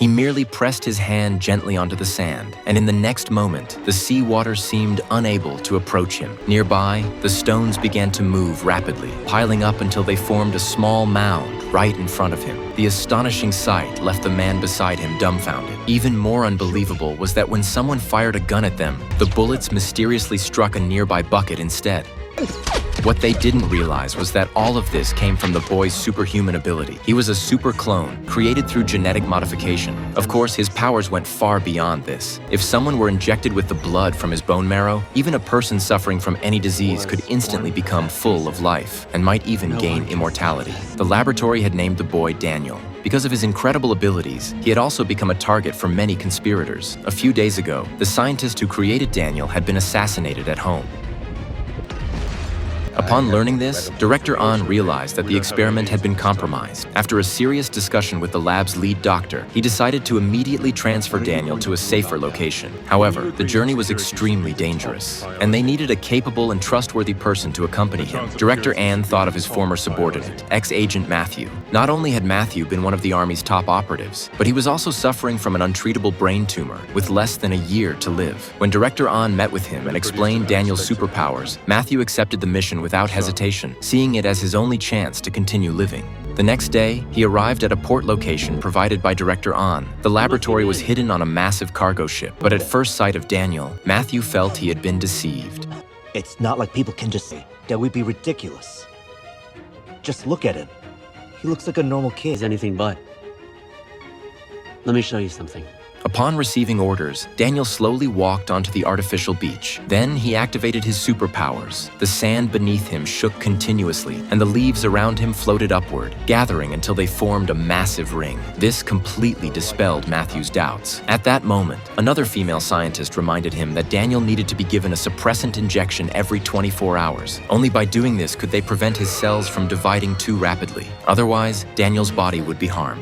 He merely pressed his hand gently onto the sand, and in the next moment, the seawater seemed unable to approach him. Nearby, the stones began to move rapidly, piling up until they formed a small mound right in front of him. The astonishing sight left the man beside him dumbfounded. Even more unbelievable was that when someone fired a gun at them, the bullets mysteriously struck a nearby bucket instead. What they didn't realize was that all of this came from the boy's superhuman ability. He was a super clone, created through genetic modification. Of course, his powers went far beyond this. If someone were injected with the blood from his bone marrow, even a person suffering from any disease could instantly become full of life, and might even gain immortality. The laboratory had named the boy Daniel. Because of his incredible abilities, he had also become a target for many conspirators. A few days ago, the scientist who created Daniel had been assassinated at home. Upon learning this, Director An realized that the experiment had been compromised. After a serious discussion with the lab's lead doctor, he decided to immediately transfer Daniel to a safer location. However, the journey was extremely dangerous, and they needed a capable and trustworthy person to accompany him. Director An thought of his former subordinate, ex-agent Matthew. Not only had Matthew been one of the Army's top operatives, but he was also suffering from an untreatable brain tumor with less than a year to live. When Director An met with him and explained Daniel's superpowers, Matthew accepted the mission without hesitation, seeing it as his only chance to continue living. The next day, he arrived at a port location provided by Director An. The laboratory was hidden on a massive cargo ship, but at first sight of Daniel, Matthew felt he had been deceived. It's not like people can just say that would be ridiculous. Just look at him. He looks like a normal kid. He's anything but. Let me show you something. Upon receiving orders, Daniel slowly walked onto the artificial beach. Then he activated his superpowers. The sand beneath him shook continuously, and the leaves around him floated upward, gathering until they formed a massive ring. This completely dispelled Matthew's doubts. At that moment, another female scientist reminded him that Daniel needed to be given a suppressant injection every 24 hours. Only by doing this could they prevent his cells from dividing too rapidly. Otherwise, Daniel's body would be harmed.